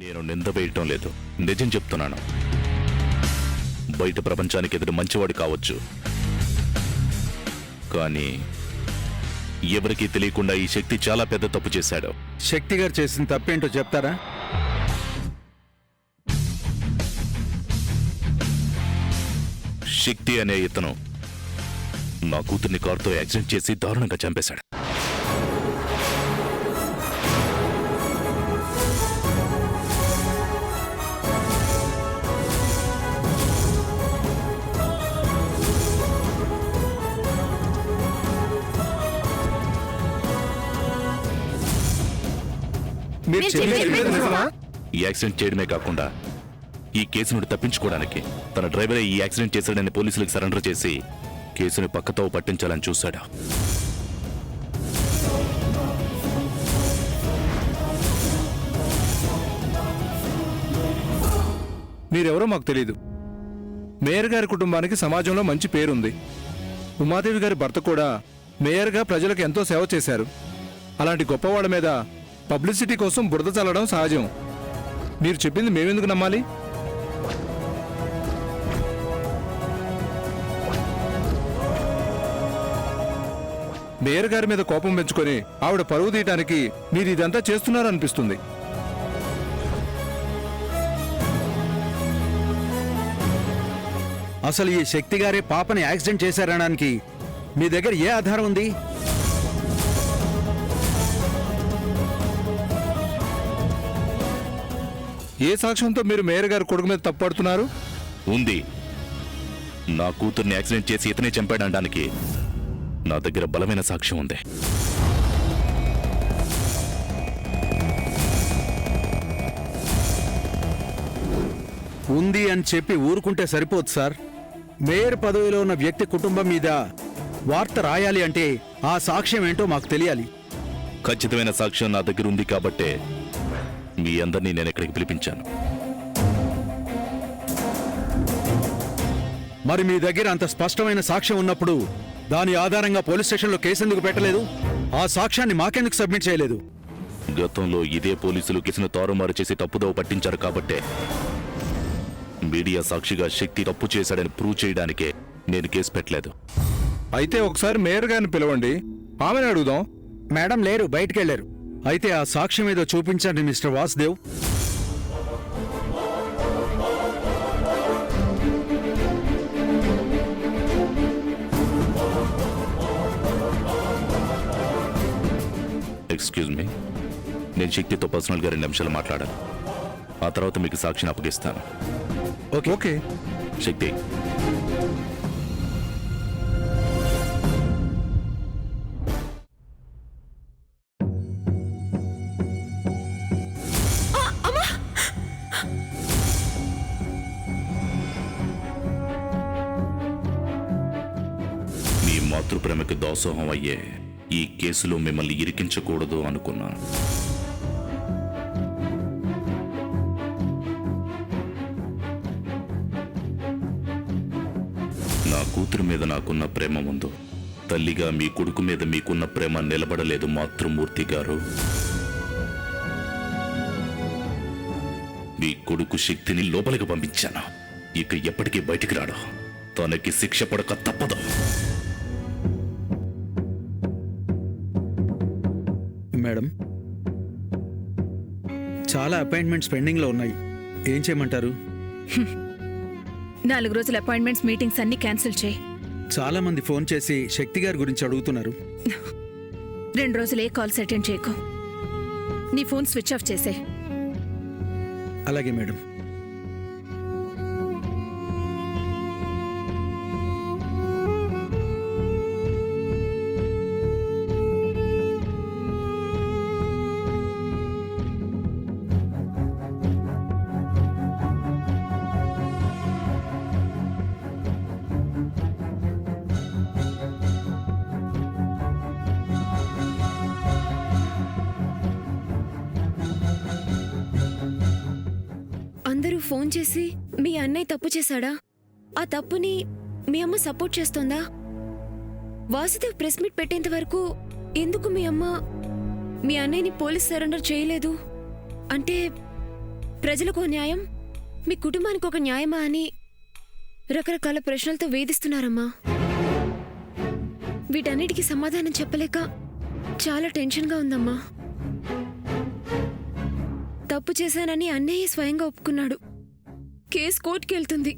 నేను నింద వేయటం లేదు, నిజం చెప్తున్నాను. బయట ప్రపంచానికి ఎదురు మంచివాడు కావచ్చు, కానీ ఎవరికీ తెలియకుండా ఈ శక్తి చాలా పెద్ద తప్పు చేశాడు. శక్తి గారు చేసిన తప్పేంటో చెప్తారా? శక్తి అనే ఇతను నా కూతుర్ని కారుతో యాక్సిడెంట్ చేసి దారుణంగా చంపేశాడు. ఈ యాక్సిడెంట్ చేయడమే కాకుండా ఈ కేసు నుండి తప్పించుకోవడానికి తన డ్రైవరే ఈ యాక్సిడెంట్ చేశాడని పోలీసులకు సరెండర్ చేసి కేసుని పక్కతో పట్టించాలని చూశాడు. మీరెవరో మాకు తెలీదు. మేయర్ గారి కుటుంబానికి సమాజంలో మంచి పేరుంది. ఉమాదేవి గారి భర్త కూడా మేయర్గా ప్రజలకు ఎంతో సేవ చేశారు. అలాంటి గొప్పవాళ్ళ మీద పబ్లిసిటీ కోసం బురద చల్లడం సహజం. మీరు చెప్పింది మేమెందుకు నమ్మాలి? మేయర్ గారి మీద కోపం పెంచుకొని ఆవిడ పరువు తీయటానికి మీరు ఇదంతా చేస్తున్నారనిపిస్తుంది. అసలు ఈ శక్తి గారే పాపని యాక్సిడెంట్ చేశారనడానికి మీ దగ్గర ఏ ఆధారం ఉంది? ఏ సాక్ష్యంతో మీరు మేయర్ గారి కొడుకు మీద తప్పుపడుతున్నారు? ఉంది. నా కూతుర్ని యాక్సిడెంట్ చేసి ఇతనే చంపాడనడానికి నా దగ్గర బలమైన సాక్ష్యం ఉంది. ఉంది అని చెప్పి ఊరుకుంటే సరిపోదు సార్. మేయర్ పదవిలో ఉన్న వ్యక్తి కుటుంబం మీద వార్త రాయాలి అంటే ఆ సాక్ష్యం ఏంటో మాకు తెలియాలి. ఖచ్చితమైన సాక్ష్యం నా దగ్గర ఉంది కాబట్టే మీ అందరినీ నేను ఇక్కడికి పిలిపించాను. మరి మీ దగ్గర అంత స్పష్టమైన సాక్ష్యం ఉన్నప్పుడు దాని ఆధారంగా పోలీస్ స్టేషన్లో కేసు ఎందుకు పెట్టలేదు? ఆ సాక్ష్యాన్ని మాకెందుకు సబ్మిట్ చేయలేదు? గతంలో ఇదే పోలీసులు కేసును తారుమారు చేసి తప్పుదోవ పట్టించారు కాబట్టే మీడియా సాక్షిగా శక్తి తప్పు చేశాడని ప్రూవ్ చేయడానికే నేను కేసు పెట్టలేదు. అయితే ఒకసారి మేయర్ గారిని పిలవండి, ఆమెను అడుగుదాం. మేడం లేరు, బయటికెళ్లారు. అయితే ఆ సాక్ష్యం ఏదో చూపించండి మిస్టర్ వాసుదేవ్. ఎక్స్క్యూజ్ మీ, నేను శక్తితో పర్సనల్గా 2 నిమిషాలు మాట్లాడాను. ఆ తర్వాత మీకు సాక్షిని అప్పగిస్తాను. ఓకే. శక్తి, మీ మాతృప్రేమకి దాసోహం అయ్యే ఈ కేసులో మిమ్మల్ని ఇరికించకూడదు అనుకున్నాను. నా కూతురు మీద నాకున్న ప్రేమ ముందు తల్లిగా మీ కొడుకు మీద మీకున్న ప్రేమ నిలబడలేదు మాతృమూర్తి గారు. మీ కొడుకు శక్తిని లోపలికి పంపించాను. ఇక ఎప్పటికీ బయటికి రాడు. తనకి శిక్ష పడక తప్పదు. మేడం, చాలా అపాయింట్మెంట్స్ పెండింగ్లో ఉన్నాయి. ఏం చేయమంటారు? 4 రోజుల అపాయింట్మెంట్స్ మీటింగ్స్ అన్ని క్యాన్సిల్ చేయి. చాలా మంది ఫోన్ చేసి శక్తి గారి గురించి అడుగుతున్నారు. 2 రోజులు ఏ కాల్స్ అటెండ్ చేయకు. నీ ఫోన్ స్విచ్ ఆఫ్ చేసే. అలాగే మేడం. అందరూ ఫోన్ చేసి మీ అన్నయ్య తప్పు చేశాడా, ఆ తప్పుని మీ అమ్మ సపోర్ట్ చేస్తోందా? వాసుదేవ్ ప్రెస్ మీట్ పెట్టేంత వరకు ఎందుకు మీ అమ్మ మీ అన్నయ్యని పోలీస్ సరెండర్ చేయలేదు? అంటే ప్రజలకు న్యాయం, మీ కుటుంబానికి ఒక న్యాయమా అని రకరకాల ప్రశ్నలతో వేధిస్తున్నారమ్మా. వీటన్నిటికీ సమాధానం చెప్పలేక చాలా టెన్షన్గా ఉందమ్మా. తప్పు చేశానని అన్నయ్య స్వయంగా ఒప్పుకున్నాడు. కేసు కోర్టుకి వెళ్తుంది.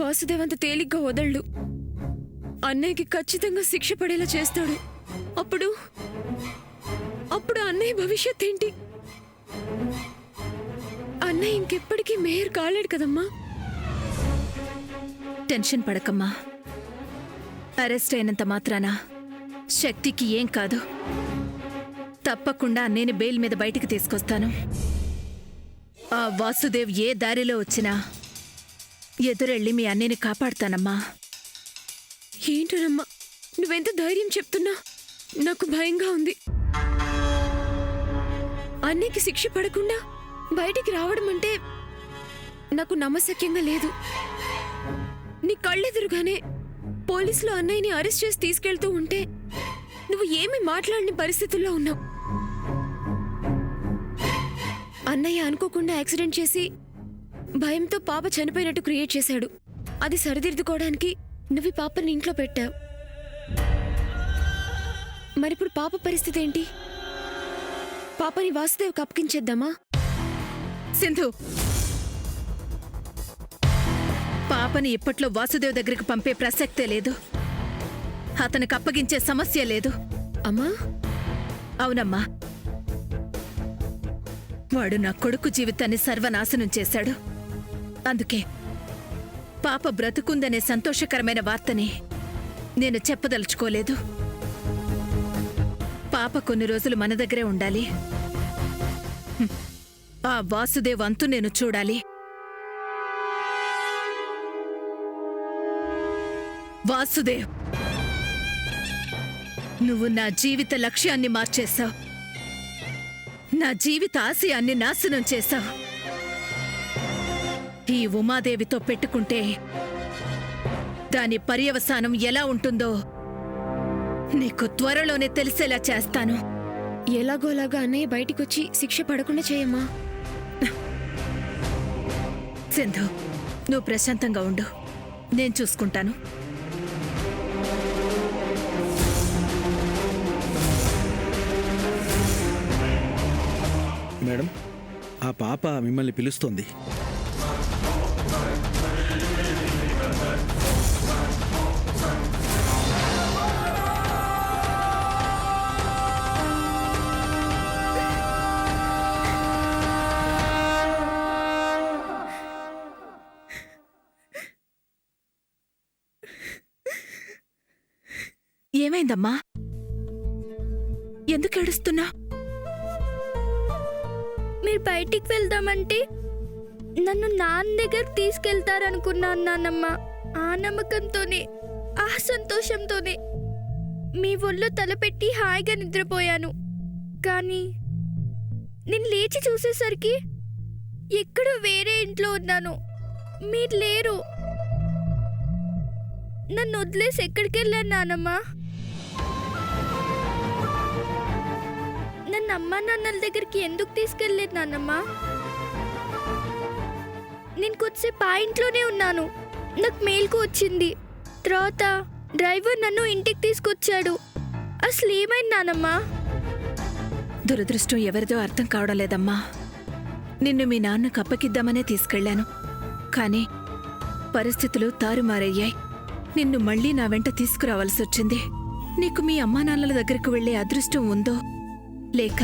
వాసుదేవ్ అంత తేలిగ్గా వదలడు. అన్నయ్యకి ఖచ్చితంగా శిక్ష పడేలా చేస్తాడు. అప్పుడు అన్నయ్య భవిష్యత్ ఏంటి? అన్నయ్య ఇంకెప్పటికీ మేయర్ కాలేడు కదమ్మా. టెన్షన్ పడకమ్మా. అరెస్ట్ అయినంత మాత్రాన శక్తికి ఏం కాదు. తప్పకుండా నేను బెయిల్ మీద బయటికి తీసుకొస్తాను. ఆ వాసుదేవ్ ఏ దారిలో వచ్చినా ఎదురెళ్ళి మీ అన్నయ్యని కాపాడుతానమ్మా. ఏంటోనమ్మా, నువ్వెంత ధైర్యం చెప్తున్నా నాకు భయంగా ఉంది. అన్నయ్యకి శిక్ష పడకుండా బయటికి రావడం అంటే నాకు నమ్మశక్యంగా లేదు. నీ కళ్ళెదురుగానే పోలీసులు అన్నయ్యని అరెస్ట్ చేసి తీసుకెళ్తూ ఉంటే నువ్వు ఏమీ మాట్లాడని పరిస్థితుల్లో ఉన్నావు. అన్నయ్య అనుకోకుండా యాక్సిడెంట్ చేసి భయంతో పాప చనిపోయినట్టు క్రియేట్ చేశాడు. అది సరిదిద్దుకోవడానికి నువ్వు పాపని ఇంట్లో పెట్టావు. మరిప్పుడు పాప పరిస్థితి ఏంటి? పాపని వాసుదేవ్కి అప్పగించేద్దామా? సింధు, పాపని ఇప్పట్లో వాసుదేవ్ దగ్గరికి పంపే ప్రసక్తే లేదు. అతనికి అప్పగించే సమస్య లేదు. అమ్మా, అవునమ్మా. వాడు నా కొడుకు జీవితాన్ని సర్వనాశనం చేశాడు. అందుకే పాప బ్రతుకుందనే సంతోషకరమైన వార్తని నేను చెప్పదలుచుకోలేదు. పాప కొన్ని రోజులు మన దగ్గరే ఉండాలి. ఆ వాసుదేవ్ అంతు నేను చూడాలి. వాసుదేవ్, నువ్వు నా జీవిత లక్ష్యాన్ని మార్చేశావు. నా జీవిత ఆశయాన్ని నాశనం చేశావు. ఈ ఉమాదేవితో పెట్టుకుంటే దాని పర్యవసానం ఎలా ఉంటుందో నీకు త్వరలోనే తెలిసేలా చేస్తాను. ఎలాగోలాగా అన్నయ్య బయటికొచ్చి శిక్ష పడకుండా చేయమ్మా. సింధు, నువ్వు ప్రశాంతంగా ఉండు. నేను చూసుకుంటాను. మేడం, ఆ పాప మిమ్మల్ని పిలుస్తోంది. ఏమైందమ్మా? ఎందుకు ఏడుస్తున్నా? మీరు బయటికి వెళ్దామంటే నన్ను నాన్న దగ్గరకు తీసుకెళ్తారనుకున్నాను నాన్నమ్మ. ఆ నమ్మకంతోనే, ఆ సంతోషంతోనే మీ ఒళ్ళో తలపెట్టి హాయిగా నిద్రపోయాను. కానీ నేను లేచి చూసేసరికి ఎక్కడో వేరే ఇంట్లో ఉన్నాను. మీరు లేరు. నన్ను వదిలేసి ఎక్కడికి వెళ్ళాను నాన్నమ్మ? నన్ను అమ్మా నాన్నల దగ్గరికి ఎందుకు తీసుకెళ్ళలేదు నాన్నమ్మ? నేను కొద్దిసేపు ఆ ఇంట్లోనే ఉన్నాను. నాకు మేలుకు వచ్చింది. తర్వాత డ్రైవర్ నన్ను ఇంటికి తీసుకొచ్చాడు. అసలు ఏమైంది నాన్నమ్మ? దురదృష్టం ఎవరిదో అర్థం కావడం లేదమ్మా. నిన్ను మీ నాన్నకు అప్పగిద్దామనే తీసుకెళ్లాను. కానీ పరిస్థితులు తారుమారయ్యాయి. నిన్ను మళ్ళీ నా వెంట తీసుకురావాల్సొచ్చింది. నీకు మీ అమ్మా నాన్నల దగ్గరకు వెళ్లే అదృష్టం ఉందో లేక